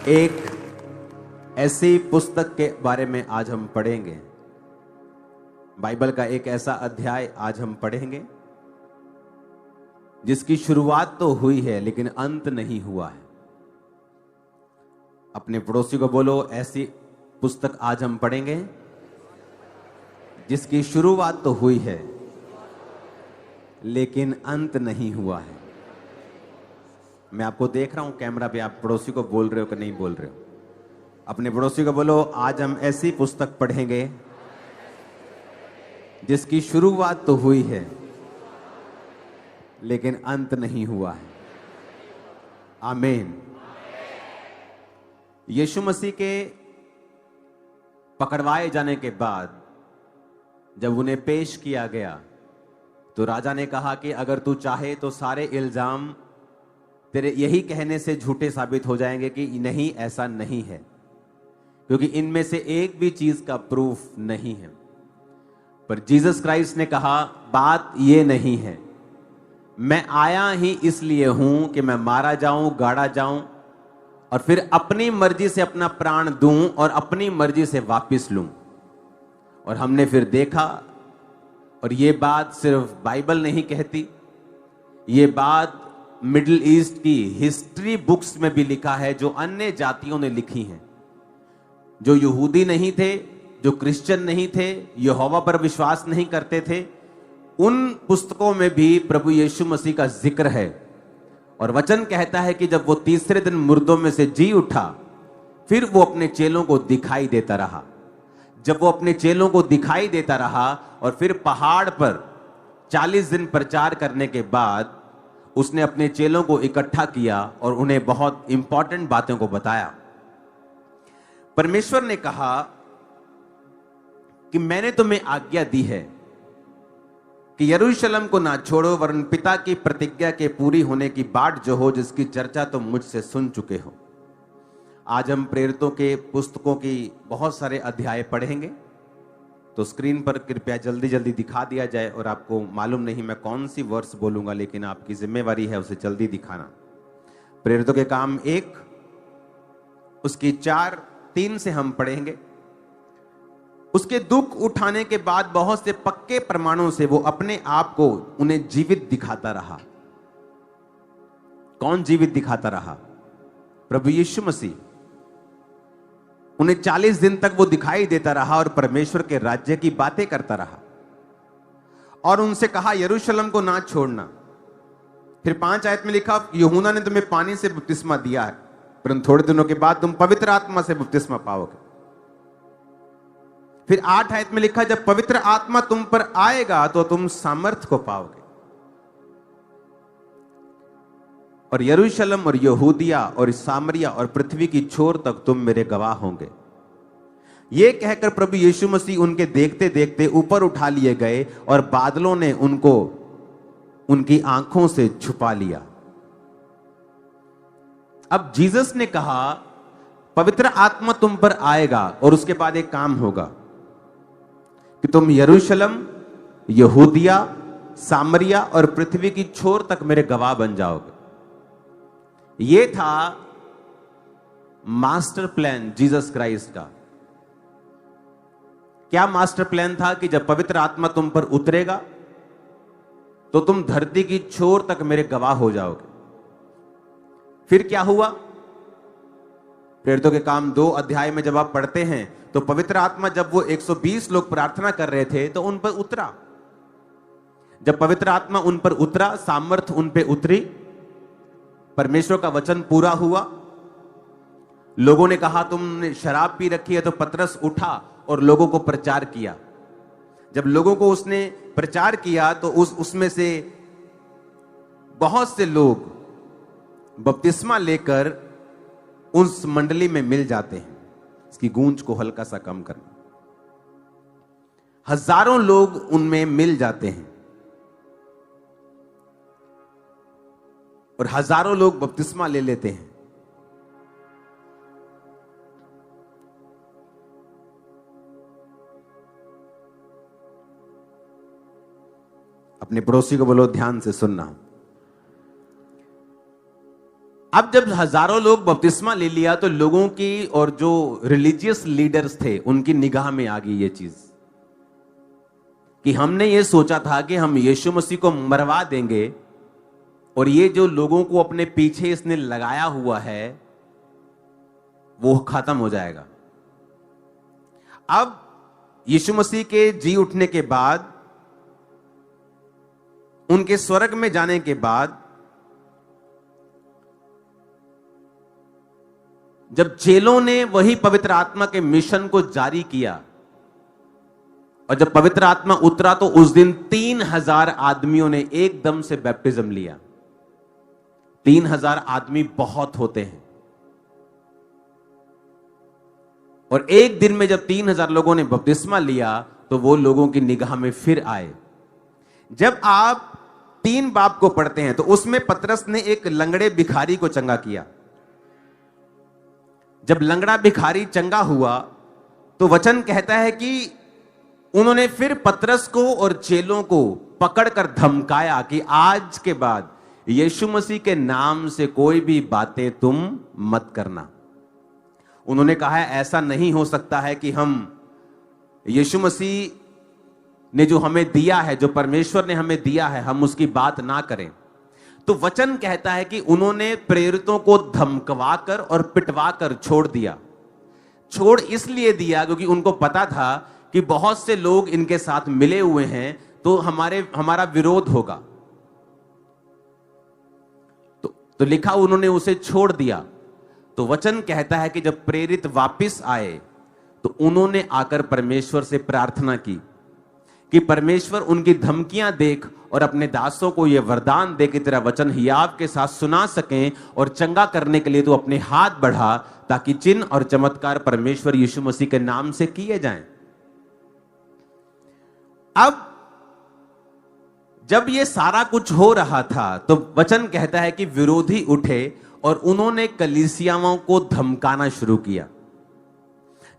एक ऐसी पुस्तक के बारे में आज हम पढ़ेंगे। बाइबल का एक ऐसा अध्याय आज हम पढ़ेंगे जिसकी शुरुआत तो हुई है लेकिन अंत नहीं हुआ है। अपने पड़ोसी को बोलो, ऐसी पुस्तक आज हम पढ़ेंगे जिसकी शुरुआत तो हुई है लेकिन अंत नहीं हुआ है। मैं आपको देख रहा हूं कैमरा पे, आप पड़ोसी को बोल रहे हो कि नहीं बोल रहे हो? अपने पड़ोसी को बोलो, आज हम ऐसी पुस्तक पढ़ेंगे जिसकी शुरुआत तो हुई है लेकिन अंत नहीं हुआ है। आमीन। यीशु मसीह के पकड़वाए जाने के बाद जब उन्हें पेश किया गया तो राजा ने कहा कि अगर तू चाहे तो सारे इल्जाम तेरे यही कहने से झूठे साबित हो जाएंगे कि नहीं, ऐसा नहीं है, क्योंकि इनमें से एक भी चीज का प्रूफ नहीं है। पर जीसस क्राइस्ट ने कहा, बात ये नहीं है, मैं आया ही इसलिए हूं कि मैं मारा जाऊं, गाड़ा जाऊं और फिर अपनी मर्जी से अपना प्राण दूं और अपनी मर्जी से वापस लूं। और हमने फिर देखा, और ये बात सिर्फ बाइबल नहीं कहती, ये बात मिडिल ईस्ट की हिस्ट्री बुक्स में भी लिखा है, जो अन्य जातियों ने लिखी हैं, जो यहूदी नहीं थे, जो क्रिश्चियन नहीं थे, यहोवा पर विश्वास नहीं करते थे, उन पुस्तकों में भी प्रभु यीशु मसीह का जिक्र है। और वचन कहता है कि जब वो तीसरे दिन मुर्दों में से जी उठा, फिर वो अपने चेलों को दिखाई देता रहा। जब वो अपने चेलों को दिखाई देता रहा और फिर पहाड़ पर 40 दिन प्रचार करने के बाद उसने अपने चेलों को इकट्ठा किया और उन्हें बहुत इंपॉर्टेंट बातों को बताया। परमेश्वर ने कहा कि मैंने तुम्हें आज्ञा दी है कि यरूशलेम को ना छोड़ो, वरन पिता की प्रतिज्ञा के पूरी होने की बाट जो हो, जिसकी चर्चा तुम मुझसे सुन चुके हो। आज हम प्रेरितों के पुस्तकों की बहुत सारे अध्याय पढ़ेंगे, तो स्क्रीन पर कृपया जल्दी जल्दी दिखा दिया जाए। और आपको मालूम नहीं मैं कौन सी वर्स बोलूंगा, लेकिन आपकी जिम्मेवारी है उसे जल्दी दिखाना। प्रेरितों के काम 1 उसकी 4-3 से हम पढ़ेंगे। उसके दुख उठाने के बाद बहुत से पक्के प्रमाणों से वो अपने आप को उन्हें जीवित दिखाता रहा। कौन जीवित दिखाता रहा? प्रभु यीशु मसीह। उन्हें 40 दिन तक वो दिखाई देता रहा और परमेश्वर के राज्य की बातें करता रहा। और उनसे कहा, यरूशलेम को ना छोड़ना। फिर 5 आयत में लिखा, यूहन्ना ने तुम्हें पानी से बपतिस्मा दिया है, परंतु थोड़े दिनों के बाद तुम पवित्र आत्मा से बपतिस्मा पाओगे। फिर 8 आयत में लिखा, जब पवित्र आत्मा तुम पर आएगा तो तुम सामर्थ को पाओगे, और यरूशलेम और यहूदिया और सामरिया और पृथ्वी की छोर तक तुम मेरे गवाह होंगे। यह कहकर प्रभु यीशु मसीह उनके देखते देखते ऊपर उठा लिए गए और बादलों ने उनको उनकी आंखों से छुपा लिया। अब जीसस ने कहा, पवित्र आत्मा तुम पर आएगा और उसके बाद एक काम होगा कि तुम यरूशलेम, यहूदिया, सामरिया और पृथ्वी की छोर तक मेरे गवाह बन जाओगे। यह था मास्टर प्लान जीसस क्राइस्ट का। क्या मास्टर प्लान था? कि जब पवित्र आत्मा तुम पर उतरेगा तो तुम धरती की छोर तक मेरे गवाह हो जाओगे। फिर क्या हुआ? प्रेरितों के काम 2 अध्याय में जब आप पढ़ते हैं तो पवित्र आत्मा जब वो 120 लोग प्रार्थना कर रहे थे तो उन पर उतरा। जब पवित्र आत्मा उन पर उतरा, सामर्थ उन पे उतरी, परमेश्वर का वचन पूरा हुआ। लोगों ने कहा तुमने शराब पी रखी है, तो पतरस उठा और लोगों को प्रचार किया। जब लोगों को उसने प्रचार किया तो उसमें से बहुत से लोग बपतिस्मा लेकर उस मंडली में मिल जाते हैं। इसकी गूंज को हल्का सा कम करना। हजारों लोग उनमें मिल जाते हैं और हजारों लोग बपतिस्मा ले लेते हैं। अपने पड़ोसी को बोलो, ध्यान से सुनना। अब जब हजारों लोग बपतिस्मा ले लिया तो लोगों की और जो रिलीजियस लीडर्स थे उनकी निगाह में आ गई ये चीज कि हमने ये सोचा था कि हम यीशु मसीह को मरवा देंगे और ये जो लोगों को अपने पीछे इसने लगाया हुआ है वो खत्म हो जाएगा। अब यीशु मसीह के जी उठने के बाद, उनके स्वर्ग में जाने के बाद, जब चेलों ने वही पवित्र आत्मा के मिशन को जारी किया और जब पवित्र आत्मा उतरा तो उस दिन 3000 आदमियों ने एकदम से बैप्टिज्म लिया। 3000 आदमी बहुत होते हैं और एक दिन में जब 3000 लोगों ने बपतिस्मा लिया तो वो लोगों की निगाह में फिर आए। जब आप 3 बाब को पढ़ते हैं तो उसमें पतरस ने एक लंगड़े भिखारी को चंगा किया। जब लंगड़ा भिखारी चंगा हुआ तो वचन कहता है कि उन्होंने फिर पतरस को और चेलों को पकड़कर धमकाया कि आज के बाद यीशु मसीह के नाम से कोई भी बातें तुम मत करना। उन्होंने कहा है ऐसा नहीं हो सकता है कि हम यीशु मसीह ने जो हमें दिया है, जो परमेश्वर ने हमें दिया है, हम उसकी बात ना करें। तो वचन कहता है कि उन्होंने प्रेरितों को धमकवाकर और पिटवाकर छोड़ दिया। छोड़ इसलिए दिया क्योंकि उनको पता था कि बहुत से लोग इनके साथ मिले हुए हैं तो हमारा विरोध होगा। तो लिखा उन्होंने उसे छोड़ दिया। तो वचन कहता है कि जब प्रेरित वापस आए तो उन्होंने आकर परमेश्वर से प्रार्थना की कि परमेश्वर उनकी धमकियां देख और अपने दासों को यह वरदान दे कि तेरा वचन हियाव के साथ सुना सकें और चंगा करने के लिए तो अपने हाथ बढ़ा ताकि चिन्ह और चमत्कार परमेश्वर यीशु मसीह के नाम से किए जाएं। अब जब ये सारा कुछ हो रहा था तो वचन कहता है कि विरोधी उठे और उन्होंने कलीसियाओं को धमकाना शुरू किया।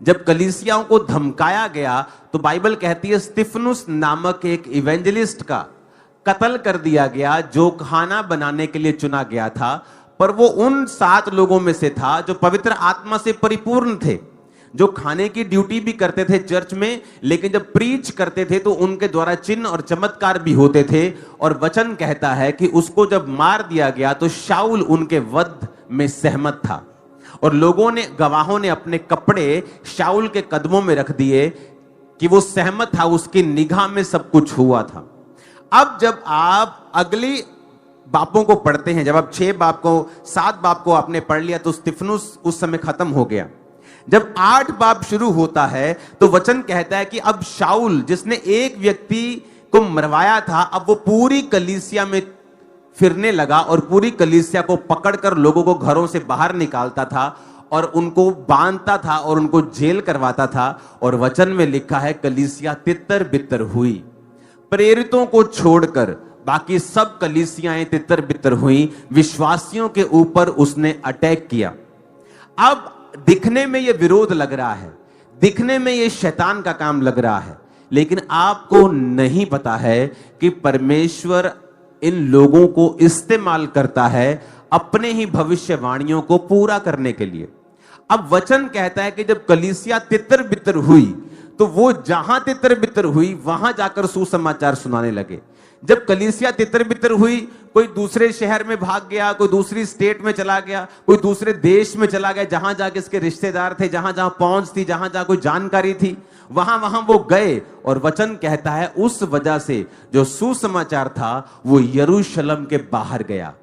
जब कलीसियाओं को धमकाया गया तो बाइबल कहती है स्तिफनुस नामक एक इवेंजलिस्ट का कत्ल कर दिया गया जो खाना बनाने के लिए चुना गया था, पर वो उन 7 लोगों में से था जो पवित्र आत्मा से परिपूर्ण थे, जो खाने की ड्यूटी भी करते थे चर्च में, लेकिन जब प्रीच करते थे तो उनके द्वारा चिन्ह और चमत्कार भी होते थे। और वचन कहता है कि उसको जब मार दिया गया तो शाऊल उनके वध में सहमत था और लोगों ने, गवाहों ने अपने कपड़े शाऊल के कदमों में रख दिए कि वो सहमत था, उसकी निगाह में सब कुछ हुआ था। अब जब आप अगली बापों को पढ़ते हैं, जब आप 6 बाप को 7 बाप को आपने पढ़ लिया तो स्तिफनुस उस समय खत्म हो गया। जब 8 बाप शुरू होता है तो वचन कहता है कि अब शाऊल जिसने एक व्यक्ति को मरवाया था, अब वो पूरी कलीसिया में फिरने लगा और पूरी कलीसिया को पकड़कर लोगों को घरों से बाहर निकालता था और उनको बांधता था और उनको जेल करवाता था। और वचन में लिखा है कलीसिया तितर बितर हुई। प्रेरितों को छोड़कर बाकी सब कलीसियाएं तितर बितर हुई। विश्वासियों के ऊपर उसने अटैक किया। अब दिखने में यह विरोध लग रहा है, दिखने में यह शैतान का काम लग रहा है, लेकिन आपको नहीं पता है कि परमेश्वर इन लोगों को इस्तेमाल करता है अपने ही भविष्यवाणियों को पूरा करने के लिए। अब वचन कहता है कि जब कलीसिया तितर बितर हुई तो वो जहां तितर बितर हुई वहां जाकर सुसमाचार सुनाने लगे। जब कलीसिया तितर बितर हुई, कोई दूसरे शहर में भाग गया, कोई दूसरी स्टेट में चला गया, कोई दूसरे देश में चला गया, जहां जाके इसके रिश्तेदार थे, जहां जहां पहुंच थी, जहां जहां कोई जानकारी थी, वहां वहां वो गए। और वचन कहता है उस वजह से जो सुसमाचार था वो यरूशलेम के बाहर गया।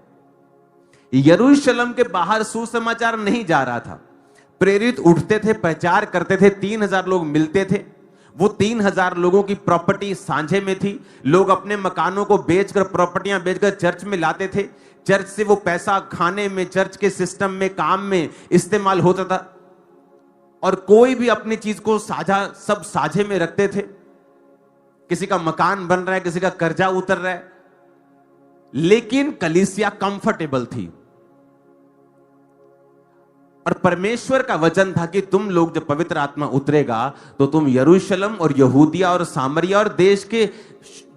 यरूशलेम के बाहर सुसमाचार नहीं जा रहा था। प्रेरित उठते थे, प्रचार करते थे, 3000 लोग मिलते थे। वो 3000 लोगों की प्रॉपर्टी सांझे में थी। लोग अपने मकानों को बेचकर, प्रॉपर्टियां बेचकर चर्च में लाते थे। चर्च से वो पैसा खाने में, चर्च के सिस्टम में, काम में इस्तेमाल होता था। और कोई भी अपनी चीज को साझा, सब साझे में रखते थे। किसी का मकान बन रहा है, किसी का कर्जा उतर रहा है, लेकिन कलीसिया कंफर्टेबल थी। और परमेश्वर का वचन था कि तुम लोग जब पवित्र आत्मा उतरेगा तो तुम यरूशलेम और यहूदिया और सामरिया और देश के,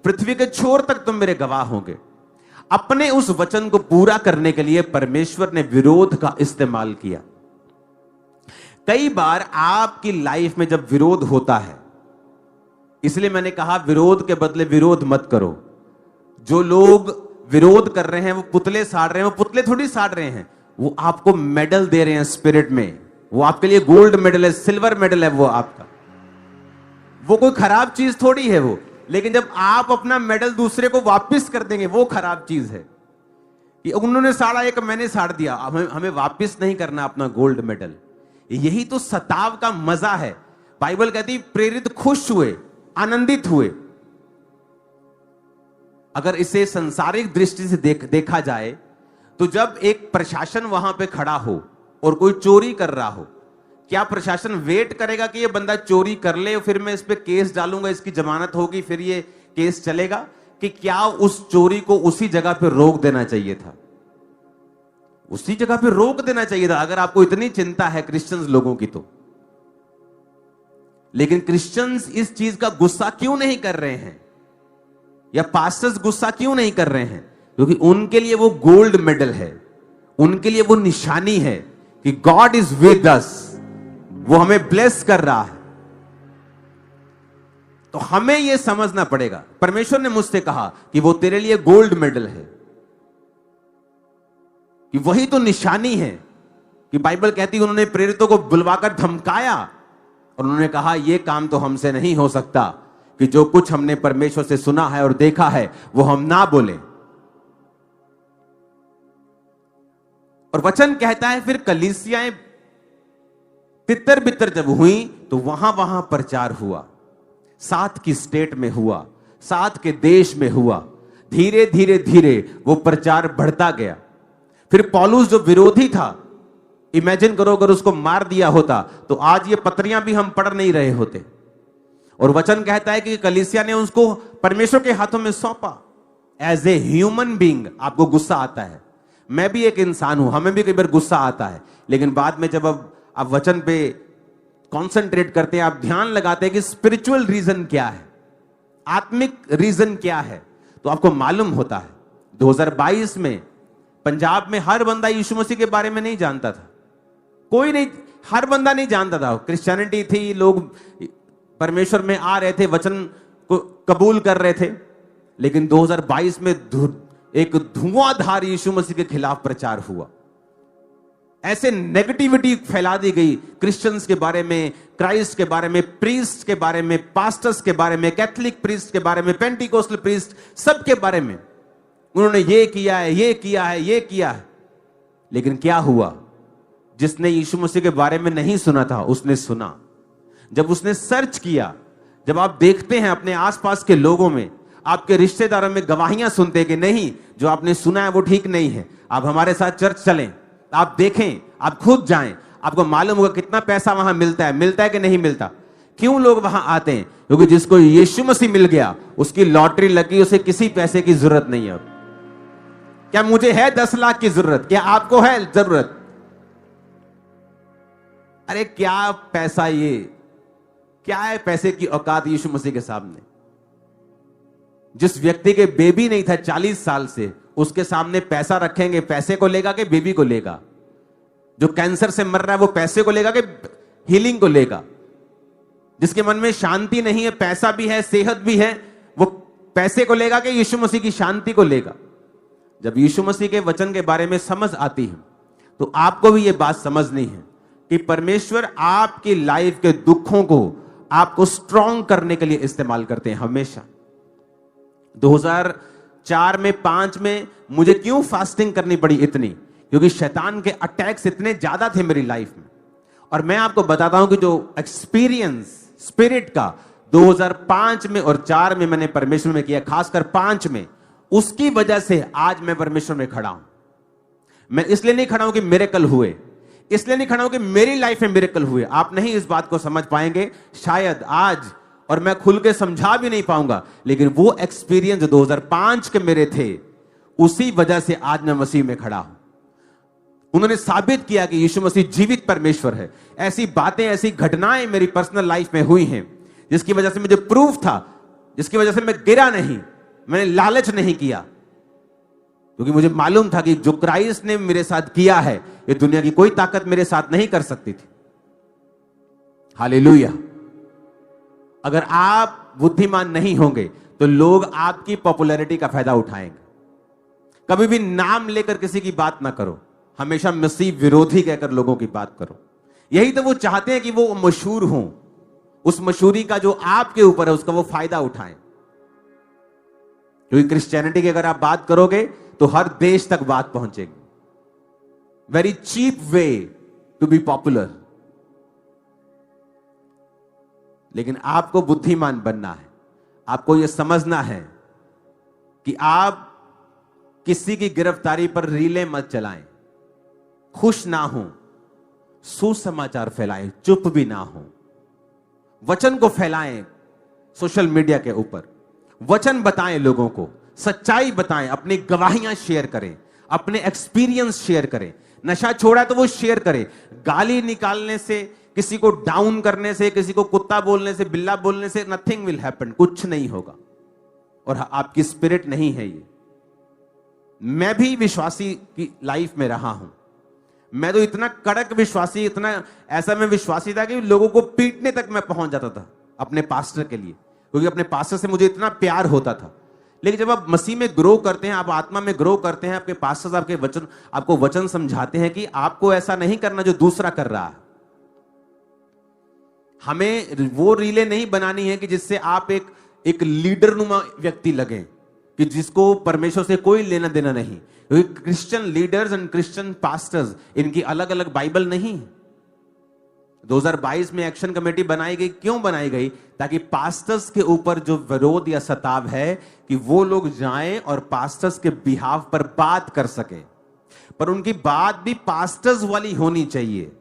पृथ्वी के छोर तक तुम मेरे गवाह होंगे। अपने उस वचन को पूरा करने के लिए परमेश्वर ने विरोध का इस्तेमाल किया। कई बार आपकी लाइफ में जब विरोध होता है, इसलिए मैंने कहा विरोध के बदले विरोध मत करो। जो लोग विरोध कर रहे हैं वो पुतले साड़ रहे हैं, वो पुतले थोड़ी साड़ रहे हैं, वो आपको मेडल दे रहे हैं स्पिरिट में। वो आपके लिए गोल्ड मेडल है, सिल्वर मेडल है वो आपका। वो कोई खराब चीज थोड़ी है वो। लेकिन जब आप अपना मेडल दूसरे को वापस कर देंगे, वो खराब चीज है कि उन्होंने साड़ा एक मैंने साड़ दिया। हमें वापस नहीं करना अपना गोल्ड मेडल। यही तो सताव का मजा है। बाइबल कहती प्रेरित खुश हुए, आनंदित हुए। अगर इसे संसारिक दृष्टि से देखा जाए तो जब एक प्रशासन वहां पे खड़ा हो और कोई चोरी कर रहा हो, क्या प्रशासन वेट करेगा कि ये बंदा चोरी कर ले, फिर मैं इस पे केस डालूंगा, इसकी जमानत होगी, फिर ये केस चलेगा? कि क्या उस चोरी को उसी जगह पे रोक देना चाहिए था? उसी जगह पे रोक देना चाहिए था, अगर आपको इतनी चिंता है क्रिश्चियंस लोगों की तो। लेकिन क्रिश्चियंस इस चीज का गुस्सा क्यों नहीं कर रहे हैं, या पास्टर्स गुस्सा क्यों नहीं कर रहे हैं? क्योंकि उनके लिए वो गोल्ड मेडल है, उनके लिए वो निशानी है कि गॉड इज विद अस, वो हमें ब्लेस कर रहा है। तो हमें यह समझना पड़ेगा। परमेश्वर ने मुझसे कहा कि वो तेरे लिए गोल्ड मेडल है, कि वही तो निशानी है। कि बाइबल कहती है उन्होंने प्रेरितों को बुलवाकर धमकाया और उन्होंने कहा यह काम तो हमसे नहीं हो सकता कि जो कुछ हमने परमेश्वर से सुना है और देखा है वो हम ना बोले। और वचन कहता है फिर कलीसियाएं तितर बितर जब हुई तो वहां वहां प्रचार हुआ, साथ की स्टेट में हुआ, साथ के देश में हुआ। धीरे धीरे धीरे वो प्रचार बढ़ता गया। फिर पौलुस जो विरोधी था, इमेजिन करो अगर उसको मार दिया होता तो आज ये पत्रियां भी हम पढ़ नहीं रहे होते। और वचन कहता है कि कलीसिया ने उसको परमेश्वर के हाथों में सौंपा। एज ए ह्यूमन बीइंग आपको गुस्सा आता है, मैं भी एक इंसान हूं, हमें भी कई बार गुस्सा आता है। लेकिन बाद में जब अब आप वचन पे कंसंट्रेट करते हैं, आप ध्यान लगाते हैं कि स्पिरिचुअल रीजन क्या है, आत्मिक रीजन क्या है, तो आपको मालूम होता है। 2022 में पंजाब में हर बंदा यीशु मसीह के बारे में नहीं जानता था। कोई नहीं, हर बंदा नहीं जानता था। क्रिश्चियनिटी थी, लोग परमेश्वर में आ रहे थे, वचन को कबूल कर रहे थे। लेकिन 2022 में एक धुआंधार यीशु मसीह के खिलाफ प्रचार हुआ। ऐसे नेगेटिविटी फैला दी गई क्रिश्चियंस के बारे में, क्राइस्ट के बारे में, प्रीस्ट के बारे में, पास्टर्स के बारे में, कैथोलिक प्रीस्ट के बारे में, पेंटिकोस्टल प्रीस्ट, सबके बारे में उन्होंने ये किया है, ये किया है, ये किया है। लेकिन क्या हुआ? जिसने यीशु मसीह के बारे में नहीं सुना था उसने सुना। जब उसने सर्च किया, जब आप देखते हैं अपने आसपास के लोगों में, आपके रिश्तेदारों में गवाहियां सुनते कि नहीं, जो आपने सुना है वो ठीक नहीं है, आप हमारे साथ चर्च चलें, आप देखें, आप खुद जाएं, आपको मालूम होगा कितना पैसा वहां मिलता है कि नहीं मिलता। क्यों लोग वहां आते हैं? क्योंकि जिसको यीशु मसीह मिल गया, उसकी लॉटरी लगी, उसे किसी पैसे की जरूरत नहीं है। क्या मुझे है 10 लाख की जरूरत? क्या आपको है जरूरत? अरे क्या पैसा, ये क्या है पैसे की औकात यीशु मसीह के सामने? जिस व्यक्ति के बेबी नहीं था 40 साल से, उसके सामने पैसा रखेंगे, पैसे को लेगा कि बेबी को लेगा? जो कैंसर से मर रहा है वो पैसे को लेगा कि हीलिंग को लेगा? जिसके मन में शांति नहीं है, पैसा भी है, सेहत भी है, वो पैसे को लेगा कि यीशु मसीह की शांति को लेगा? जब यीशु मसीह के वचन के बारे में समझ आती है तो आपको भी यह बात समझनी है कि परमेश्वर आपकी लाइफ के दुखों को आपको स्ट्रॉन्ग करने के लिए इस्तेमाल करते हैं हमेशा। 2004 में 5 में मुझे क्यों फास्टिंग करनी पड़ी इतनी? क्योंकि शैतान के अटैक्स इतने ज्यादा थे मेरी लाइफ में। और मैं आपको बताता हूं कि जो एक्सपीरियंस स्पिरिट का 2005 में और 4 में मैंने परमेश्वर में किया, खासकर 5 में, उसकी वजह से आज मैं परमेश्वर में खड़ा हूं। मैं इसलिए नहीं खड़ा हूं कि मिरेकल हुए, इसलिए नहीं खड़ा हूं कि मेरी लाइफ में मिरेकल हुए। आप नहीं इस बात को समझ पाएंगे शायद आज, और मैं खुल के समझा भी नहीं पाऊंगा। लेकिन वो एक्सपीरियंस जो 2005 के मेरे थे, उसी वजह से आज मैं मसीह में खड़ा हूं। उन्होंने साबित किया कि यीशु मसीह जीवित परमेश्वर है। ऐसी बातें, ऐसी घटनाएं मेरी पर्सनल लाइफ में हुई हैं जिसकी वजह से मुझे प्रूफ था, जिसकी वजह से मैं गिरा नहीं, मैंने लालच नहीं किया। क्योंकि मुझे मालूम था कि जो क्राइस्ट ने मेरे साथ किया है, ये दुनिया की कोई ताकत मेरे साथ नहीं कर सकती थी। हालेलुया। अगर आप बुद्धिमान नहीं होंगे तो लोग आपकी पॉपुलैरिटी का फायदा उठाएंगे। कभी भी नाम लेकर किसी की बात ना करो, हमेशा मसीह विरोधी कहकर लोगों की बात करो। यही तो वो चाहते हैं कि वो मशहूर हों, उस मशहूरी का जो आपके ऊपर है उसका वो फायदा उठाएं। क्योंकि क्रिश्चियनिटी की अगर आप बात करोगे तो हर देश तक बात पहुंचेगी। Very cheap way to be popular. लेकिन आपको बुद्धिमान बनना है। आपको यह समझना है कि आप किसी की गिरफ्तारी पर रीले मत चलाएं, खुश ना हो, सुसमाचार फैलाएं, चुप भी ना हो, वचन को फैलाएं सोशल मीडिया के ऊपर, वचन बताएं लोगों को, सच्चाई बताएं, अपनी गवाहियां शेयर करें, अपने एक्सपीरियंस शेयर करें। नशा छोड़ा तो वो शेयर करें। गाली निकालने से, किसी को डाउन करने से, किसी को कुत्ता बोलने से, बिल्ला बोलने से नथिंग विल हैपन, कुछ नहीं होगा। और आपकी स्पिरिट नहीं है ये। मैं भी विश्वासी की लाइफ में रहा हूं। मैं तो इतना कड़क विश्वासी, इतना ऐसा मैं विश्वासी था कि लोगों को पीटने तक मैं पहुंच जाता था अपने पास्टर के लिए, क्योंकि अपने पास्टर से मुझे इतना प्यार होता था। लेकिन जब आप मसीह में ग्रो करते हैं, आप आत्मा में ग्रो करते हैं, आपके पास्टर्स आपको वचन समझाते हैं कि आपको ऐसा नहीं करना जो दूसरा कर रहा है। हमें वो रीले नहीं बनानी है कि जिससे आप एक लीडर नुमा व्यक्ति लगे, कि जिसको परमेश्वर से कोई लेना देना नहीं। क्योंकि Christian leaders and Christian pastors, इनकी अलग अलग बाइबल नहीं है। 2022 में एक्शन कमेटी बनाई गई। क्यों बनाई गई? ताकि पास्टर्स के ऊपर जो विरोध या सताव है कि वो लोग जाएं और पास्टर्स के बिहाफ पर बात कर सके, पर उनकी बात भी पास्टर्स वाली होनी चाहिए।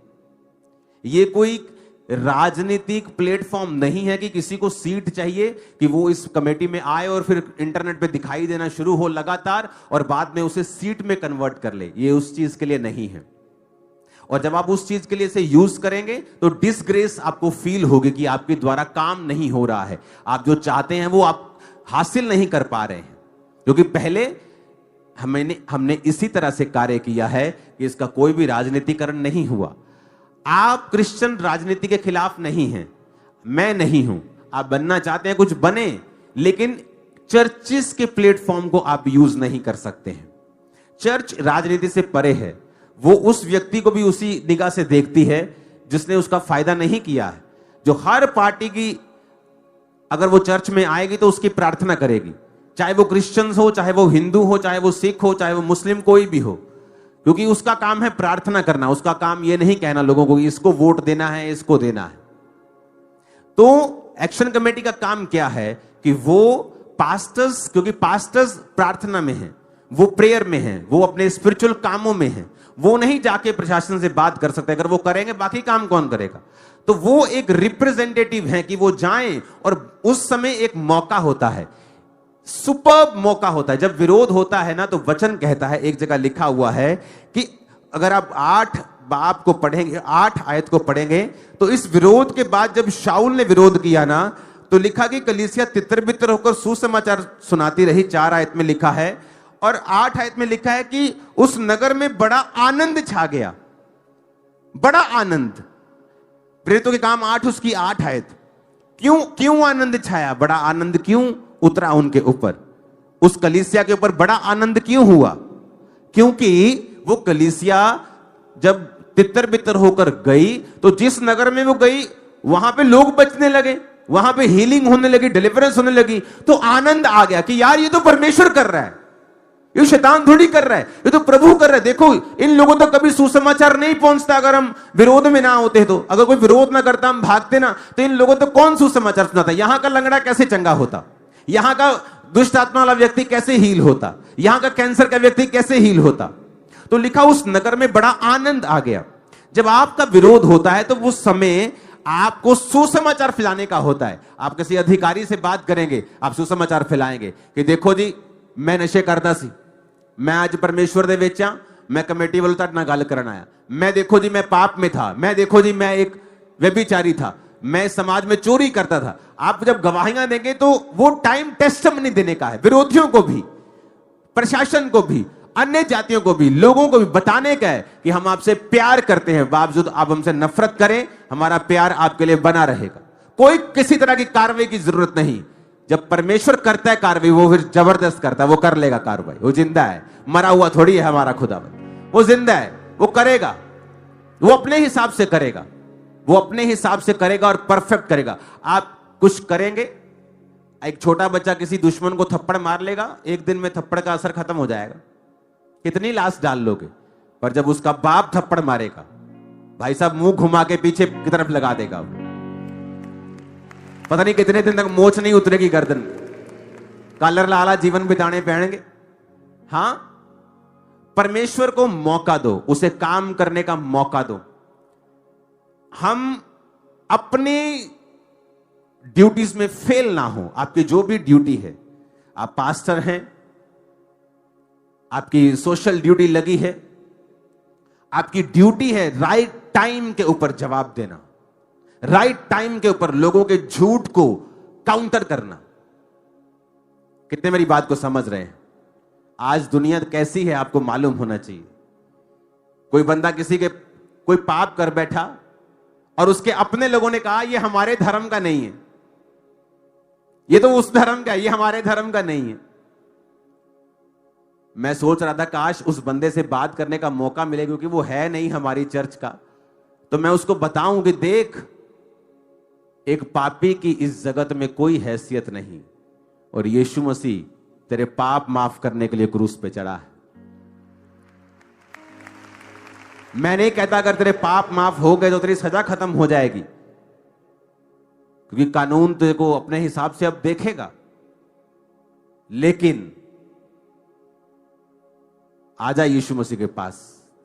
ये कोई राजनीतिक प्लेटफॉर्म नहीं है कि किसी को सीट चाहिए कि वो इस कमेटी में आए और फिर इंटरनेट पे दिखाई देना शुरू हो लगातार और बाद में उसे सीट में कन्वर्ट कर ले। ये उस चीज के लिए नहीं है। और जब आप उस चीज के लिए इसे यूज करेंगे तो डिसग्रेस आपको फील होगी कि आपके द्वारा काम नहीं हो रहा है, आप जो चाहते हैं वो आप हासिल नहीं कर पा रहे हैं। क्योंकि पहले हमने इसी तरह से कार्य किया है कि इसका कोई भी राजनीतिकरण नहीं हुआ। आप क्रिश्चियन राजनीति के खिलाफ नहीं हैं, मैं नहीं हूं। आप बनना चाहते हैं कुछ बने, लेकिन चर्चिस के प्लेटफॉर्म को आप यूज नहीं कर सकते हैं। चर्च राजनीति से परे है। वो उस व्यक्ति को भी उसी निगाह से देखती है जिसने उसका फायदा नहीं किया है। जो हर पार्टी की अगर वो चर्च में आएगी तो उसकी प्रार्थना करेगी, चाहे वो क्रिश्चियंस हो, चाहे वो हिंदू हो, चाहे वो सिख हो, चाहे वो मुस्लिम, कोई भी हो, क्योंकि उसका काम है प्रार्थना करना। उसका काम ये नहीं कहना लोगों को इसको वोट देना है, इसको देना है। तो एक्शन कमेटी का काम क्या है कि वो पास्टर्स, क्योंकि पास्टर्स प्रार्थना में हैं, वो प्रेयर में हैं, वो अपने स्पिरिचुअल कामों में हैं, वो नहीं जाके प्रशासन से बात कर सकते। अगर वो करेंगे बाकी काम कौन करेगा? तो वो एक रिप्रेजेंटेटिव है कि वो जाएं। और उस समय एक मौका होता है, सुपर्ब मौका होता है। जब विरोध होता है ना, तो वचन कहता है, एक जगह लिखा हुआ है कि अगर आप 8 बाब को पढ़ेंगे, 8 आयत को पढ़ेंगे, तो इस विरोध के बाद जब शाऊल ने विरोध किया ना, तो लिखा कि कलीसिया तितर बितर होकर सुसमाचार सुनाती रही। 4 आयत में लिखा है। और 8 आयत में लिखा है कि उस नगर में बड़ा आनंद छा गया। बड़ा आनंद। प्रेरितों के काम 8 उसकी 8 आयत। क्यों आनंद छाया? बड़ा आनंद क्यों उतरा उनके ऊपर? उस कलीसिया के ऊपर बड़ा आनंद क्यों हुआ? क्योंकि वो कलीसिया जब तितर बितर होकर गई, तो जिस नगर में वो गई वहां पे लोग बचने लगे, वहां पे हीलिंग होने लगी, डिलीवरेंस होने लगी। तो आनंद आ गया कि यार ये तो परमेश्वर कर रहा है, ये शैतान थोड़ी कर रहा है, ये तो प्रभु कर रहा है। देखो इन लोगों तक कभी सुसमाचार नहीं पहुंचता अगर हम विरोध में ना होते। तो अगर कोई विरोध ना करता, हम भागते ना, तो इन लोगों तक कौन सुसमाचार सुनाता? यहां का लंगड़ा कैसे चंगा होता? यहां का दुष्ट आत्मा वाला व्यक्ति कैसे हील होता? यहां का कैंसर का व्यक्ति कैसे हील होता? तो लिखा उस नगर में बड़ा आनंद आ गया। जब आपका विरोध होता है तो उस समय आपको सुसमाचार फैलाने का होता है। आप किसी अधिकारी से बात करेंगे, आप सुसमाचार फैलाएंगे कि देखो जी मैं नशे करता सी, मैं आज परमेश्वर दे विच आ, मैं कमेटी वालों तक ना गल करन आया। मैं देखो जी मैं पाप में था, मैं देखो जी मैं एक व्यभिचारी था, मैं समाज में चोरी करता था। आप जब गवाहियां देंगे तो वो टाइम टेस्टिमनी देने का है, विरोधियों को भी, प्रशासन को भी। अन्य जातियों को भी, लोगों को भी बताने का है कि हम आपसे प्यार करते हैं, बावजूद आप हमसे नफरत करें, हमारा प्यार आपके लिए बना रहेगा। कोई किसी तरह की कार्रवाई की जरूरत नहीं। जब परमेश्वर करता है कार्रवाई, वो फिर जबरदस्त करता है, वो कर लेगा कार्रवाई। वो जिंदा है, मरा हुआ थोड़ी है हमारा खुदावंद। वो जिंदा है, वो करेगा, वो अपने हिसाब से करेगा, वो अपने हिसाब से करेगा और परफेक्ट करेगा। आप कुछ करेंगे, एक छोटा बच्चा किसी दुश्मन को थप्पड़ मार लेगा, एक दिन में थप्पड़ का असर खत्म हो जाएगा, कितनी लाश डाल लोगे। पर जब उसका बाप थप्पड़ मारेगा, भाई साहब मुंह घुमा के पीछे की तरफ लगा देगा, पता नहीं कितने दिन तक मोच नहीं उतरेगी गर्दन, कलर लाला जीवन बिताने पड़ेंगे। हां, परमेश्वर को मौका दो, उसे काम करने का मौका दो। हम अपनी ड्यूटीज में फेल ना हो। आपकी जो भी ड्यूटी है, आप पास्टर हैं, आपकी सोशल ड्यूटी लगी है, आपकी ड्यूटी है राइट टाइम के ऊपर जवाब देना, राइट टाइम के ऊपर लोगों के झूठ को काउंटर करना। कितने मेरी बात को समझ रहे हैं? आज दुनिया कैसी है आपको मालूम होना चाहिए। कोई बंदा किसी के कोई पाप कर बैठा और उसके अपने लोगों ने कहा ये हमारे धर्म का नहीं है, ये तो उस धर्म का है, ये हमारे धर्म का नहीं है। मैं सोच रहा था काश उस बंदे से बात करने का मौका मिले, क्योंकि वो है नहीं हमारी चर्च का, तो मैं उसको बताऊं कि देख, एक पापी की इस जगत में कोई हैसियत नहीं, और यीशु मसीह तेरे पाप माफ करने के लिए क्रूस पे चढ़ा है। मैं नहीं कहता अगर तेरे पाप माफ हो गए तो तेरी सजा खत्म हो जाएगी, क्योंकि कानून तेरे को अपने हिसाब से अब देखेगा, लेकिन आजा यीशु मसीह के पास,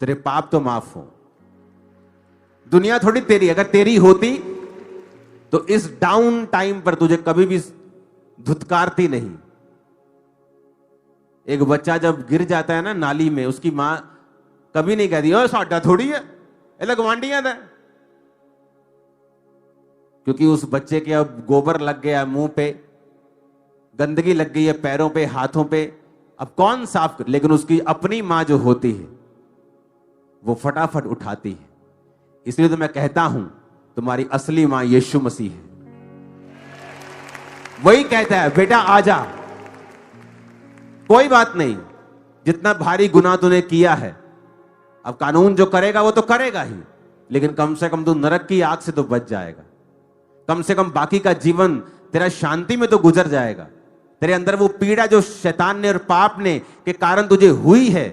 तेरे पाप तो माफ हो। दुनिया थोड़ी तेरी, अगर तेरी होती तो इस डाउन टाइम पर तुझे कभी भी धुतकारती नहीं। एक बच्चा जब गिर जाता है ना नाली में, उसकी मां कभी नहीं कहती ओ साडा थोड़ी है, ये गवांडियां दा, क्योंकि उस बच्चे के अब गोबर लग गया मुंह पे, गंदगी लग गई है पैरों पे, हाथों पे, अब कौन साफ कर। लेकिन उसकी अपनी मां जो होती है वो फटाफट उठाती है। इसलिए तो मैं कहता हूं तुम्हारी असली मां यीशु मसीह है। वही कहता है बेटा आजा, कोई बात नहीं, जितना भारी गुनाह तूने किया है, अब कानून जो करेगा वो तो करेगा ही, लेकिन कम से कम तू नरक की आग से तो बच जाएगा। कम से कम बाकी का जीवन तेरा शांति में तो गुजर जाएगा। तेरे अंदर वो पीड़ा जो शैतान ने और पाप ने के कारण तुझे हुई है,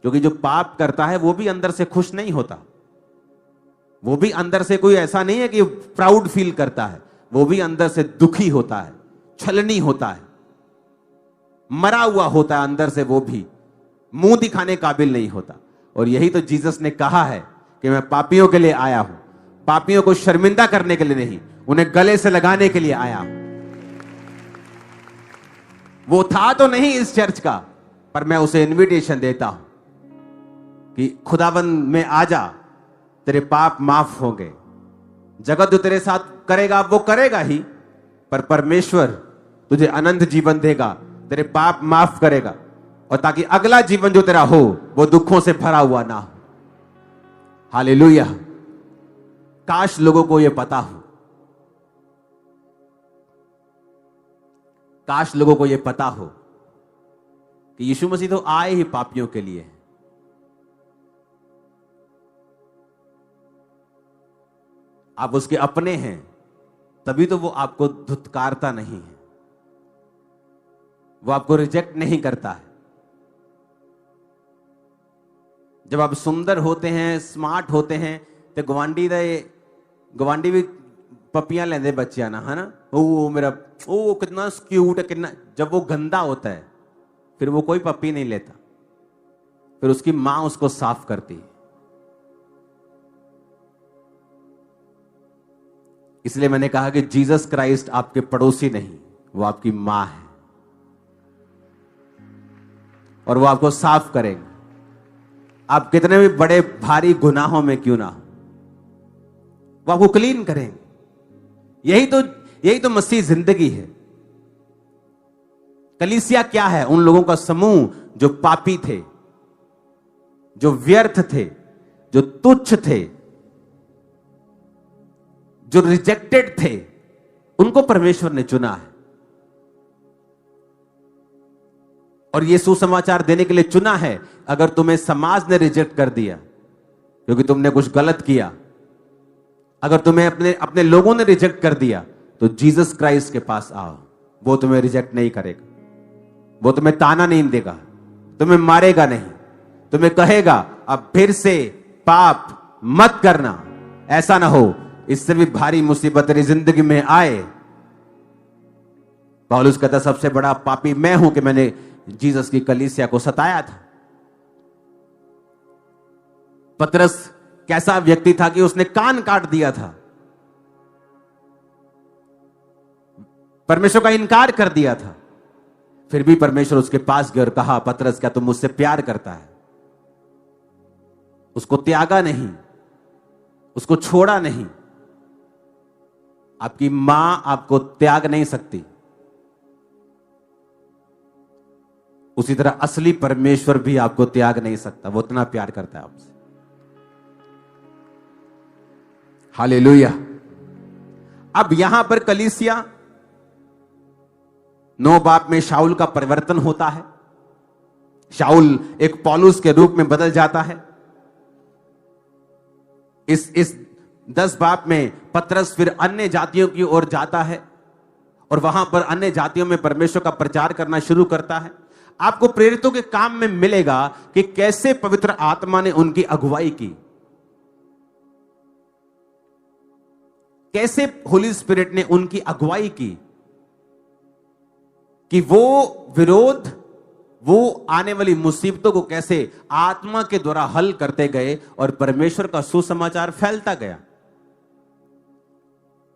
क्योंकि जो पाप करता है वो भी अंदर से खुश नहीं होता, वो भी अंदर से कोई ऐसा नहीं है कि प्राउड फील करता है, वो भी अंदर से दुखी होता है, छलनी होता है, मरा हुआ होता है अंदर से, वो भी मुंह दिखाने काबिल नहीं होता। और यही तो जीसस ने कहा है कि मैं पापियों के लिए आया हूं, पापियों को शर्मिंदा करने के लिए नहीं, उन्हें गले से लगाने के लिए आया हूं। वो था तो नहीं इस चर्च का, पर मैं उसे इनविटेशन देता हूं कि खुदाबंद में आजा, तेरे पाप माफ होंगे। जगत जो तेरे साथ करेगा वो करेगा ही, पर परमेश्वर तुझे अनंत जीवन देगा, तेरे पाप माफ करेगा, और ताकि अगला जीवन जो तेरा हो वो दुखों से भरा हुआ ना हो। हालेलुया। काश लोगों को यह पता हो, काश लोगों को यह पता हो कि यीशु मसीह तो आए ही पापियों के लिए। आप उसके अपने हैं, तभी तो वो आपको धुतकारता नहीं है, वो आपको रिजेक्ट नहीं करता है। जब आप सुंदर होते हैं, स्मार्ट होते हैं, तो गवांडी भी पपियां लेंदे बच्चियां ना, है ना, ओ मेरा ओ कितना क्यूट है, कितना। जब वो गंदा होता है फिर वो कोई पपी नहीं लेता, फिर उसकी मां उसको साफ करती है। इसलिए मैंने कहा कि जीसस क्राइस्ट आपके पड़ोसी नहीं, वो आपकी मां है, और वो आपको साफ करेंगे। आप कितने भी बड़े भारी गुनाहों में क्यों ना हो, वो आपको क्लीन करेंगे। यही तो मसीह जिंदगी है। कलीसिया क्या है? उन लोगों का समूह जो पापी थे, जो व्यर्थ थे, जो तुच्छ थे, जो रिजेक्टेड थे, उनको परमेश्वर ने चुना है और यह सुसमाचार देने के लिए चुना है। अगर तुम्हें समाज ने रिजेक्ट कर दिया क्योंकि तुमने कुछ गलत किया, अगर तुम्हें अपने लोगों ने रिजेक्ट कर दिया, तो जीसस क्राइस्ट के पास आओ। वो तुम्हें रिजेक्ट नहीं करेगा, वो तुम्हें ताना नहीं देगा, तुम्हें मारेगा नहीं, तुम्हें कहेगा अब फिर से पाप मत करना। ऐसा ना हो इससे भी भारी मुसीबत तेरी जिंदगी में आए। पौलुस कहता सबसे बड़ा पापी मैं हूं कि मैंने जीसस की कलीसिया को सताया था। पतरस कैसा व्यक्ति था कि उसने कान काट दिया था, परमेश्वर का इनकार कर दिया था, फिर भी परमेश्वर उसके पास गया और कहा पतरस क्या तुम मुझसे प्यार करता है? उसको त्यागा नहीं, उसको छोड़ा नहीं। आपकी मां आपको त्याग नहीं सकती, उसी तरह असली परमेश्वर भी आपको त्याग नहीं सकता। वो इतना प्यार करता है आपसे। हालेलुया। अब यहां पर कलीसिया 9 बाप में शाऊल का परिवर्तन होता है। शाऊल एक पौलुस के रूप में बदल जाता है। इस 10 बाप में पतरस फिर अन्य जातियों की ओर जाता है और वहां पर अन्य जातियों में परमेश्वर का प्रचार करना शुरू करता है। आपको प्रेरितों के काम में मिलेगा कि कैसे पवित्र आत्मा ने उनकी अगुवाई की, कैसे होली स्पिरिट ने उनकी अगुवाई की, कि वो विरोध, वो आने वाली मुसीबतों को कैसे आत्मा के द्वारा हल करते गए और परमेश्वर का सुसमाचार फैलता गया।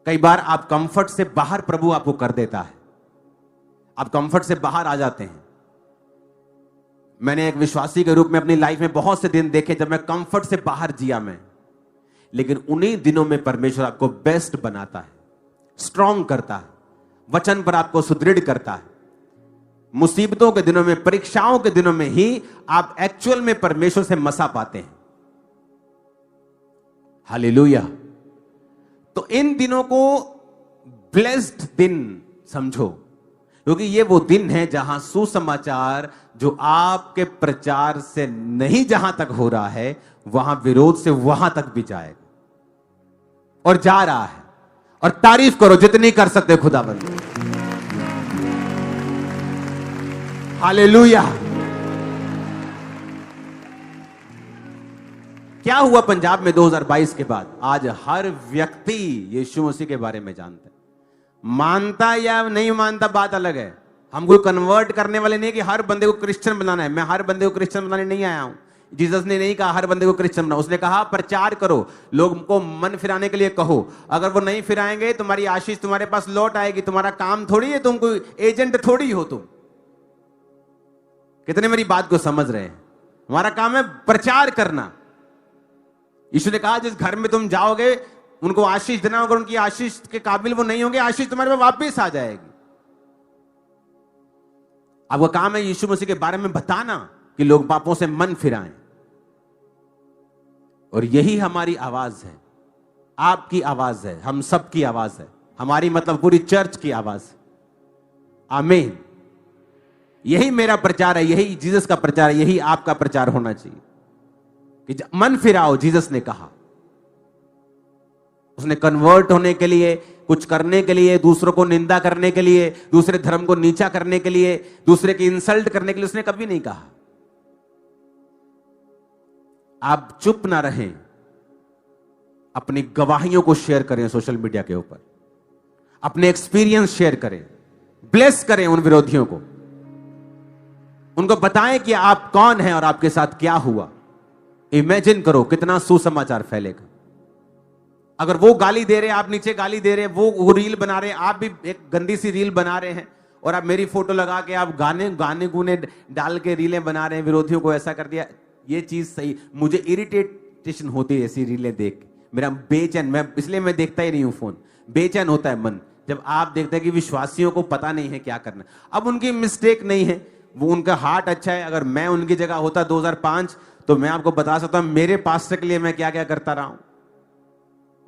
कई बार आप कंफर्ट से बाहर प्रभु आपको कर देता है, आप कंफर्ट से बाहर आ जाते हैं। मैंने एक विश्वासी के रूप में अपनी लाइफ में बहुत से दिन देखे जब मैं कंफर्ट से बाहर जिया मैं, लेकिन उन्हीं दिनों में परमेश्वर आपको बेस्ट बनाता है, स्ट्रांग करता है, वचन पर आपको सुदृढ़ करता है। मुसीबतों के दिनों में, परीक्षाओं के दिनों में ही आप एक्चुअल में परमेश्वर से मसा पाते हैं। हालेलुया। तो इन दिनों को ब्लेस्ड दिन समझो, क्योंकि ये वो दिन है जहां सुसमाचार जो आपके प्रचार से नहीं जहां तक हो रहा है, वहां विरोध से वहां तक भी जाएगा और जा रहा है। और तारीफ करो जितनी कर सकते खुदाबंद। हालेलुया। क्या हुआ पंजाब में 2022 के बाद? आज हर व्यक्ति यीशु मसीह के बारे में जानता है। मानता या नहीं मानता बात अलग है। हम कोई कन्वर्ट करने वाले नहीं कि हर बंदे को क्रिश्चियन बनाना है। मैं हर बंदे को क्रिश्चियन बनाने नहीं आया हूं। जीसस ने नहीं कहा हर बंदे को क्रिश्चियन बनाओ, उसने कहा प्रचार करो, लोगों को मन फिराने के लिए कहो। अगर वो नहीं फिराएंगे तुम्हारी आशीष तुम्हारे पास लौट आएगी। तुम्हारा काम थोड़ी है, तुम कोई एजेंट थोड़ी हो। तुम कितने मेरी बात को समझ रहे हैं? हमारा काम है प्रचार करना। यीशु ने कहा जिस घर में तुम जाओगे उनको आशीष देना, अगर उनकी आशीष के काबिल वो नहीं होंगे, आशीष तुम्हारे पास वापस आ जाएगी। आपका काम है यीशु मसीह के बारे में बताना कि लोग पापों से मन फिराएं। और यही हमारी आवाज है, आपकी आवाज है, हम सबकी आवाज है। हमारी मतलब पूरी चर्च की आवाज है। आमीन। यही मेरा प्रचार है, यही जीसस का प्रचार है, यही आपका प्रचार होना चाहिए कि मन फिराओ। जीसस ने कहा, उसने कन्वर्ट होने के लिए, कुछ करने के लिए, दूसरों को निंदा करने के लिए, दूसरे धर्म को नीचा करने के लिए, दूसरे की इंसल्ट करने के लिए उसने कभी नहीं कहा। आप चुप ना रहें, अपनी गवाहियों को शेयर करें सोशल मीडिया के ऊपर, अपने एक्सपीरियंस शेयर करें, ब्लेस करें उन विरोधियों को, उनको बताएं कि आप कौन हैं और आपके साथ क्या हुआ। इमेजिन करो कितना सुसमाचार फैलेगा। अगर वो गाली दे रहे, आप नीचे गाली दे रहे, वो रील बना रहे, आप भी एक गंदी सी रील बना रहे हैं और आप मेरी फोटो लगा के आप गाने गुने डाल के रीलें बना रहे हैं, विरोधियों को ऐसा कर दिया। ये चीज सही, मुझे इरिटेशन होती है ऐसी रीलें देख के। मेरा बेचैन, मैं इसलिए मैं देखता ही नहीं हूं फोन, बेचैन होता है मन जब आप देखते हैं कि विश्वासियों को पता नहीं है क्या करना। अब उनकी मिस्टेक नहीं है, वो उनका हार्ट अच्छा है। अगर मैं उनकी जगह होता 2005, तो मैं आपको बता सकता हूं मेरे पास्टर के लिए मैं क्या क्या करता रहा हूं।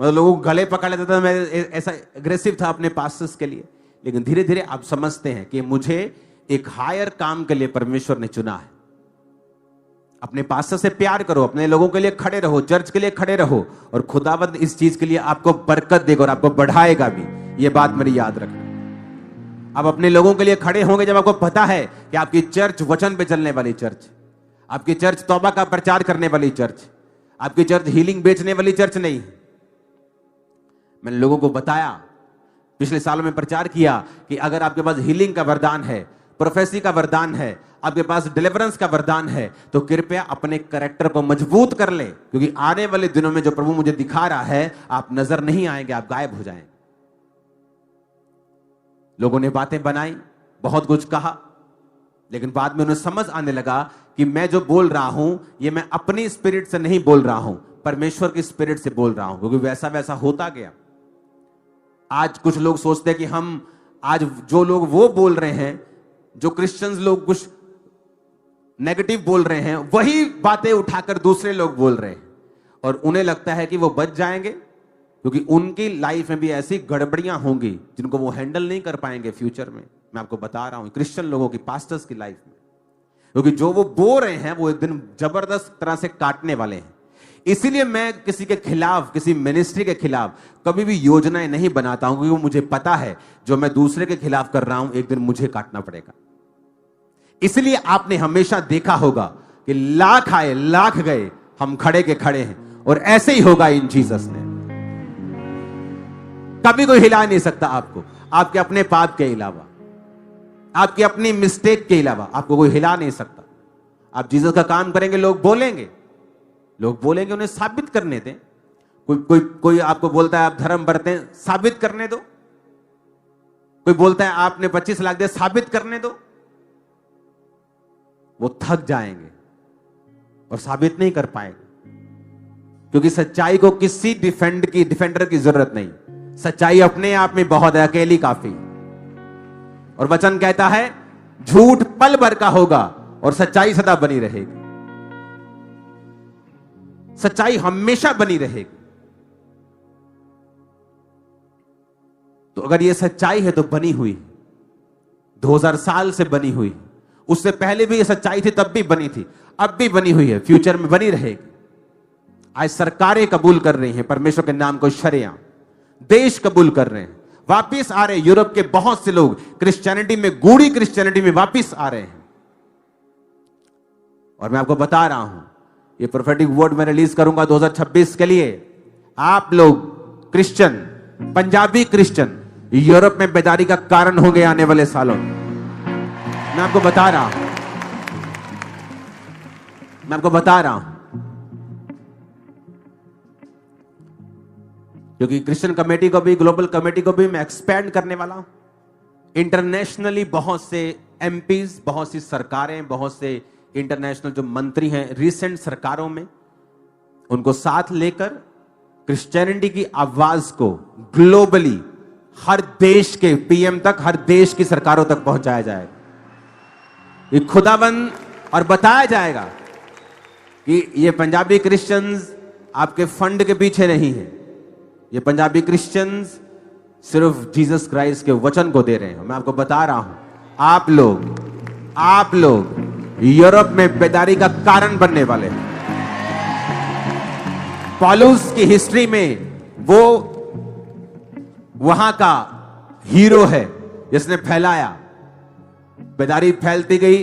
मतलब लोगों को गले पकड़ लेता था, मैं ऐसा एग्रेसिव था अपने पास्टर्स के लिए। लेकिन धीरे धीरे आप समझते हैं कि मुझे एक हायर काम के लिए परमेश्वर ने चुना है। अपने पास्टर से प्यार करो, अपने लोगों के लिए खड़े रहो, चर्च के लिए खड़े रहो, और खुदावंद इस चीज के लिए आपको बरकत देगा और आपको बढ़ाएगा भी। ये बात मेरी याद रखना। आप अपने लोगों के लिए खड़े होंगे जब आपको पता है कि आपकी चर्च वचन पे चलने वाली चर्च, आपकी चर्च तौबा का प्रचार करने वाली चर्च, आपकी चर्च हीलिंग बेचने वाली चर्च नहीं। मैंने लोगों को बताया, पिछले सालों में प्रचार किया कि अगर आपके पास हीलिंग का वरदान है, प्रोफेसी का वरदान है, आपके पास डिलीवरेंस का वरदान है, तो कृपया अपने कैरेक्टर को मजबूत कर ले, क्योंकि आने वाले दिनों में जो प्रभु मुझे दिखा रहा है, आप नजर नहीं आएंगे, आप गायब हो जाएंगे। लोगों ने बातें बनाई, बहुत कुछ कहा, लेकिन बाद में उन्हें समझ आने लगा कि मैं जो बोल रहा हूं ये मैं अपनी स्पिरिट से नहीं बोल रहा हूं, परमेश्वर की स्पिरिट से बोल रहा हूं, क्योंकि वैसा वैसा होता गया। आज कुछ लोग सोचते हैं कि हम आज जो लोग वो बोल रहे हैं, जो क्रिश्चियंस लोग कुछ नेगेटिव बोल रहे हैं, वही बातें उठाकर दूसरे लोग बोल रहे हैं, और उन्हें लगता है कि वो बच जाएंगे, क्योंकि उनकी लाइफ में भी ऐसी गड़बड़ियां होंगी जिनको वो हैंडल नहीं कर पाएंगे फ्यूचर में। मैं आपको बता रहा हूं, क्रिश्चियन लोगों की, पास्टर्स की लाइफ में, क्योंकि जो वो बोल रहे हैं वो एक दिन जबरदस्त तरह से काटने वाले हैं। इसीलिए मैं किसी के खिलाफ, किसी मिनिस्ट्री के खिलाफ कभी भी योजनाएं नहीं बनाता हूं, क्योंकि मुझे पता है जो मैं दूसरे के खिलाफ कर रहा हूं एक दिन मुझे काटना पड़ेगा। इसलिए आपने हमेशा देखा होगा कि लाख आए लाख गए, हम खड़े के खड़े हैं, और ऐसे ही होगा इन जीसस ने। कभी कोई हिला नहीं सकता आपको, आपके अपने पाप के अलावा, आपकी अपनी मिस्टेक के अलावा आपको कोई हिला नहीं सकता। आप जीसस का काम करेंगे, लोग बोलेंगे, उन्हें साबित करने दें। कोई आपको बोलता है आप धर्म बरतें, साबित करने दो। कोई बोलता है आपने 25 लाख दिया, साबित करने दो। वो थक जाएंगे और साबित नहीं कर पाएंगे, क्योंकि सच्चाई को किसी डिफेंडर की जरूरत नहीं। सच्चाई अपने आप में बहुत है, अकेली काफी। और वचन कहता है झूठ पल भर का होगा और सच्चाई सदा बनी रहेगी। सच्चाई हमेशा बनी रहेगी। तो अगर ये सच्चाई है तो बनी हुई, 2000 साल से बनी हुई, उससे पहले भी ये सच्चाई थी, तब भी बनी थी, अब भी बनी हुई है, फ्यूचर में बनी रहेगी। आज सरकारें कबूल कर रही हैं परमेश्वर के नाम को शरिया, देश कबूल कर रहे हैं, वापिस आ रहे हैं। यूरोप के बहुत से लोग क्रिश्चियनिटी में, गूढ़ी क्रिश्चियनिटी में वापिस आ रहे हैं। और मैं आपको बता रहा हूं, ये प्रोफेटिक वर्ड मैं रिलीज करूंगा 2026 के लिए। आप लोग क्रिश्चियन, पंजाबी क्रिश्चियन, यूरोप में बेदारी का कारण होंगे आने वाले सालों में। मैं आपको बता रहा हूं, क्योंकि क्रिश्चियन कमेटी को भी, ग्लोबल कमेटी को भी मैं एक्सपैंड करने वाला हूं। इंटरनेशनली बहुत से एमपीज, बहुत सी सरकारें, बहुत से इंटरनेशनल जो मंत्री हैं रिसेंट सरकारों में, उनको साथ लेकर क्रिश्चियनिटी की आवाज को ग्लोबली हर देश के पीएम तक, हर देश की सरकारों तक पहुंचाया जाएगा। ये खुदाबंद और बताया जाएगा कि ये पंजाबी क्रिश्चियंस आपके फंड के पीछे नहीं है। ये पंजाबी क्रिश्चियंस सिर्फ जीसस क्राइस्ट के वचन को दे रहे हैं। मैं आपको बता रहा हूं, आप लोग यूरोप में बेदारी का कारण बनने वाले हैं। पौलुस की हिस्ट्री में वो वहां का हीरो है जिसने फैलाया, बेदारी फैलती गई,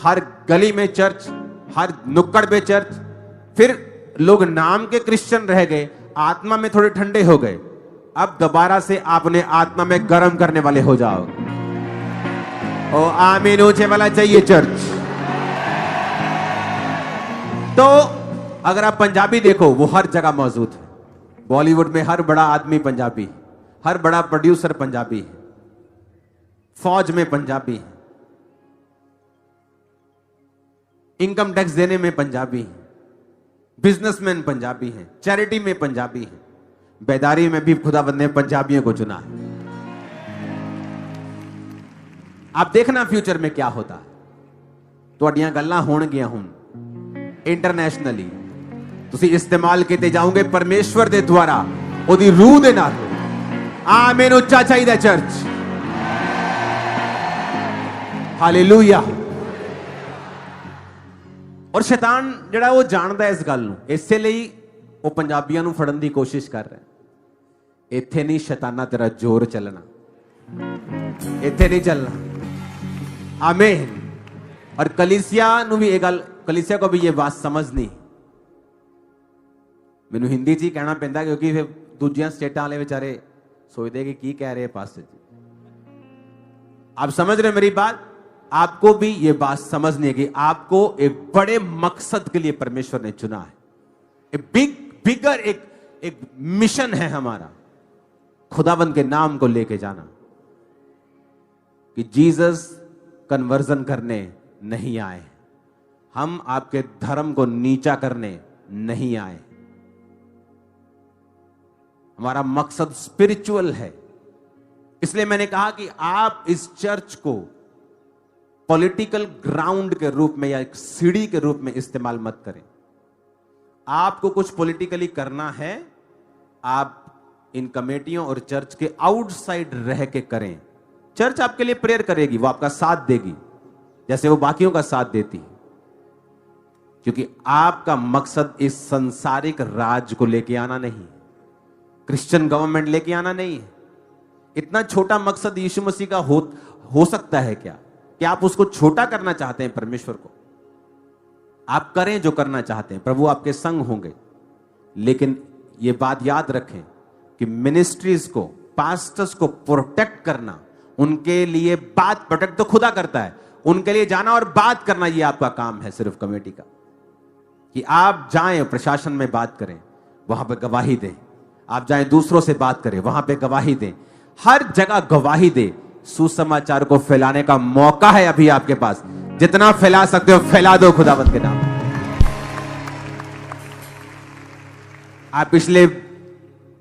हर गली में चर्च, हर नुक्कड़ पे चर्च। फिर लोग नाम के क्रिश्चियन रह गए, आत्मा में थोड़े ठंडे हो गए। अब दोबारा से आप उन्हें आत्मा में गर्म करने वाले हो जाओगे। ओ आमीन ऊंचे वाला चाहिए चर्च। तो अगर आप पंजाबी देखो, वो हर जगह मौजूद है। बॉलीवुड में हर बड़ा आदमी पंजाबी, हर बड़ा प्रोड्यूसर पंजाबी है, फौज में पंजाबी है, इनकम टैक्स देने में पंजाबी है, बिजनेसमैन पंजाबी है, चैरिटी में पंजाबी है, बेदारी में भी खुदावंद ने पंजाबियों को चुना है। आप देखना फ्यूचर में क्या होता है। ਤੁਹਾਡੀਆਂ ਗੱਲਾਂ ਹੋਣਗੀਆਂ ਹੁਣ ਇੰਟਰਨੈਸ਼ਨਲੀ ਤੁਸੀਂ ਇਸਤੇਮਾਲ ਕੀਤੇ ਜਾਓਗੇ ਪਰਮੇਸ਼ਵਰ ਦੇ ਦੁਆਰਾ ਉਹਦੀ ਰੂਹ ਦੇ ਨਾਲ। ਆਮੀਨ। ਉੱਚਾ ਚਾਹੀਦਾ ਚਰਚ। ਹਾਲੇਲੂਇਆ। ਔਰ ਸ਼ੈਤਾਨ ਜਿਹੜਾ ਉਹ ਜਾਣਦਾ ਇਸ ਗੱਲ ਨੂੰ, ਇਸੇ ਲਈ ਉਹ ਪੰਜਾਬੀਆਂ ਨੂੰ ਫੜਨ ਦੀ ਕੋਸ਼ਿਸ਼ ਕਰ ਰਿਹਾ। ਇੱਥੇ ਨਹੀਂ ਸ਼ੈਤਾਨਾ ਤੇਰਾ ਜ਼ੋਰ ਚੱਲਣਾ, ਇੱਥੇ नहीं चलना। आमीन। और कलीसिया ਨੂੰ ਵੀ ਇਹ ਗੱਲ, कलीसिया को भी ये बात समझनी। ਮੈਨੂੰ ਹਿੰਦੀ ਚ ਹੀ ਕਹਿਣਾ ਪੈਂਦਾ ਕਿਉਂਕਿ ਫਿਰ ਦੂਜੀਆਂ ਸਟੇਟਾਂ ਵਾਲੇ ਵਿਚਾਰੇ सोचते कि की कह रहे हैं पास्टर जी। आप समझ रहे मेरी बात? आपको भी ये बात समझनी है कि आपको एक बड़े मकसद के लिए परमेश्वर ने चुना है। बिगर एक मिशन है हमारा, खुदाबंद के नाम को लेके जाना। कि जीसस कन्वर्जन करने नहीं आए, हम आपके धर्म को नीचा करने नहीं आए। हमारा मकसद स्पिरिचुअल है। इसलिए मैंने कहा कि आप इस चर्च को पॉलिटिकल ग्राउंड के रूप में या एक सीढ़ी के रूप में इस्तेमाल मत करें। आपको कुछ पॉलिटिकली करना है, आप इन कमेटियों और चर्च के आउटसाइड रह के करें। चर्च आपके लिए प्रेयर करेगी, वो आपका साथ देगी जैसे वो बाकियों का साथ देती है, क्योंकि आपका मकसद इस सांसारिक राज को लेके आना नहीं, क्रिश्चियन गवर्नमेंट लेके आना नहीं है। इतना छोटा मकसद यीशु मसीह का हो सकता है क्या कि आप उसको छोटा करना चाहते हैं परमेश्वर को? आप करें जो करना चाहते हैं, प्रभु आपके संग होंगे। लेकिन यह बात याद रखें कि मिनिस्ट्रीज को, पास्टर्स को प्रोटेक्ट करना, उनके लिए बात, प्रोटेक्ट तो खुदा करता है, उनके लिए जाना और बात करना यह आपका काम है सिर्फ कमेटी का। कि आप जाएं प्रशासन में बात करें, वहां पे गवाही दें। आप जाएं दूसरों से बात करें, वहां पे गवाही दें। हर जगह गवाही दे। सुसमाचार को फैलाने का मौका है अभी आपके पास। जितना फैला सकते हो फैला दो खुदावंत के नाम। आप पिछले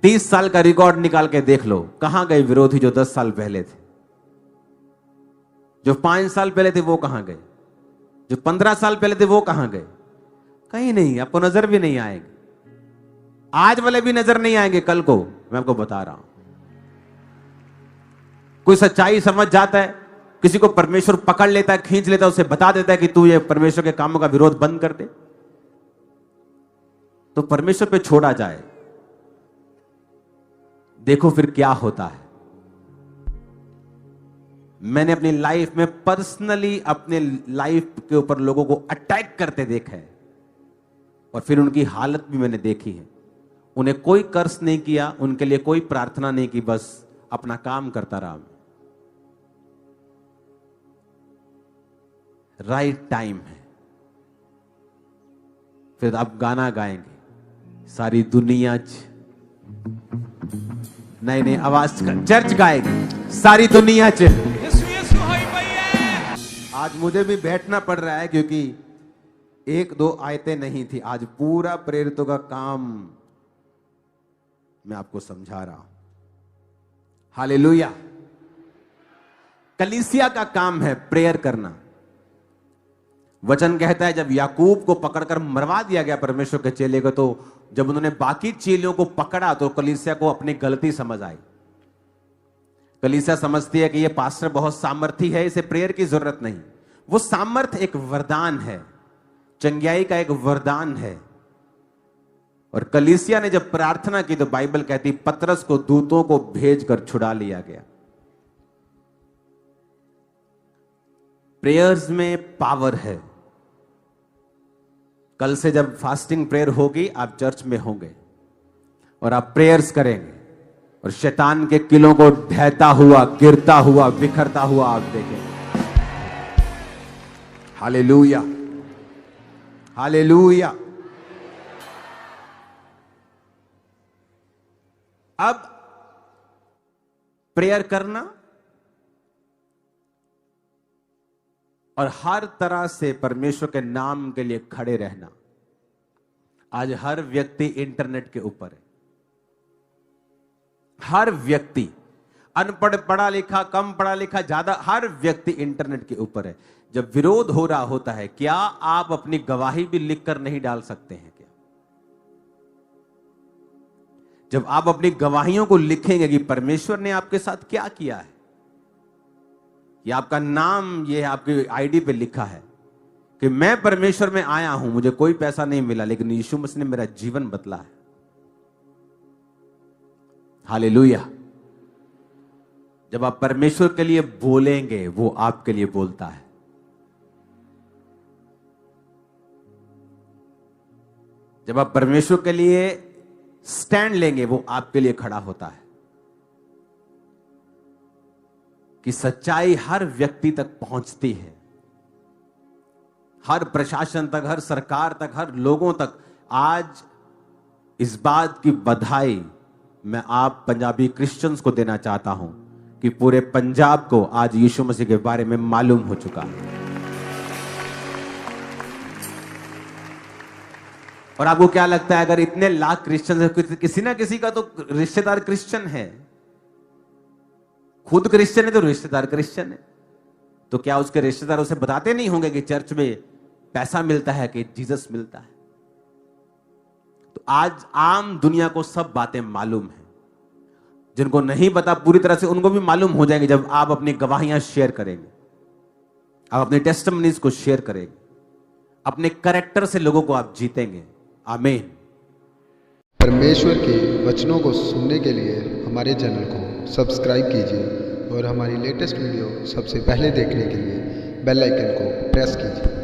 30 साल का रिकॉर्ड निकाल के देख लो, कहां गए विरोधी जो 10 साल पहले थे? जो 5 साल पहले थे वो कहां गए? जो 15 साल पहले थे वो कहां गए? कहीं नहीं, आपको नजर भी नहीं आएंगे। आज वाले भी नजर नहीं आएंगे कल को, मैं आपको बता रहा हूं। कोई सच्चाई समझ जाता है, किसी को परमेश्वर पकड़ लेता है, खींच लेता है, उसे बता देता है कि तू ये परमेश्वर के कामों का विरोध बंद कर दे, तो परमेश्वर पे छोड़ा जाए। देखो फिर क्या होता है। मैंने अपनी लाइफ में पर्सनली अपने लाइफ के ऊपर लोगों को अटैक करते देखा है, और फिर उनकी हालत भी मैंने देखी है। उन्हें कोई कर्ज नहीं किया, उनके लिए कोई प्रार्थना नहीं की, बस अपना काम करता रहा। राइट टाइम है। फिर आप गाना गाएंगे, सारी दुनिया नहीं नहीं आवाज चर्च गाएगी, सारी दुनिया आज मुझे भी बैठना पड़ रहा है क्योंकि 1-2 आयतें नहीं थी। आज पूरा प्रेरितों का काम मैं आपको समझा रहा हूं। हालेलुया। कलीसिया का काम है प्रेयर करना। वचन कहता है जब याकूब को पकड़कर मरवा दिया गया परमेश्वर के चेले को, तो जब उन्होंने बाकी चेलों को पकड़ा तो कलीसिया को अपनी गलती समझ आई। कलीसिया समझती है कि ये पास्टर बहुत सामर्थी है, इसे प्रेयर की जरूरत नहीं। वो सामर्थ एक वरदान है, चंगियाई का एक वरदान है। और कलीसिया ने जब प्रार्थना की तो बाइबल कहती पतरस को दूतों को भेजकर छुड़ा लिया गया। प्रेयर्स में पावर है। कल से जब फास्टिंग प्रेयर होगी, आप चर्च में होंगे और आप प्रेयर्स करेंगे, और शैतान के किलों को ढहता हुआ, गिरता हुआ, बिखरता हुआ आप देखेंगे। Hallelujah, hallelujah. अब प्रेयर करना और हर तरह से परमेश्वर के नाम के लिए खड़े रहना। आज हर व्यक्ति इंटरनेट के ऊपर है। हर व्यक्ति अनपढ़, पढ़ा लिखा, कम पढ़ा लिखा, ज्यादा, हर व्यक्ति इंटरनेट के ऊपर है। जब विरोध हो रहा होता है, क्या आप अपनी गवाही भी लिखकर नहीं डाल सकते हैं क्या? जब आप अपनी गवाहियों को लिखेंगे कि परमेश्वर ने आपके साथ क्या किया है, ये आपका नाम, ये आपकी आईडी पे लिखा है कि मैं परमेश्वर में आया हूं, मुझे कोई पैसा नहीं मिला, लेकिन यीशु मसीह ने मेरा जीवन बदला है। हालेलुया। जब आप परमेश्वर के लिए बोलेंगे, वो आपके लिए बोलता है। जब आप परमेश्वर के लिए स्टैंड लेंगे, वो आपके लिए खड़ा होता है। कि सच्चाई हर व्यक्ति तक पहुंचती है, हर प्रशासन तक, हर सरकार तक, हर लोगों तक। आज इस बात की बधाई मैं आप पंजाबी क्रिश्चियंस को देना चाहता हूं कि पूरे पंजाब को आज यीशु मसीह के बारे में मालूम हो चुका है। और आपको क्या लगता है, अगर इतने लाख क्रिश्चियन है, किसी ना किसी का तो रिश्तेदार क्रिश्चियन है, खुद क्रिश्चियन है तो रिश्तेदार क्रिश्चियन है, तो क्या उसके रिश्तेदार उसे बताते नहीं होंगे कि चर्च में पैसा मिलता है, कि जीसस मिलता है? तो आज आम दुनिया को सब बातें मालूम है। जिनको नहीं पता पूरी तरह से, उनको भी मालूम हो जाएंगे जब आप अपनी गवाहियां शेयर करेंगे, आप अपने टेस्टिमनीज को शेयर करेंगे, अपने कैरेक्टर से लोगों को आप जीतेंगे। आमीन। परमेश्वर के वचनों को सुनने के लिए हमारे चैनल को सब्सक्राइब कीजिए और हमारी लेटेस्ट वीडियो सबसे पहले देखने के लिए बेल आइकन को प्रेस कीजिए।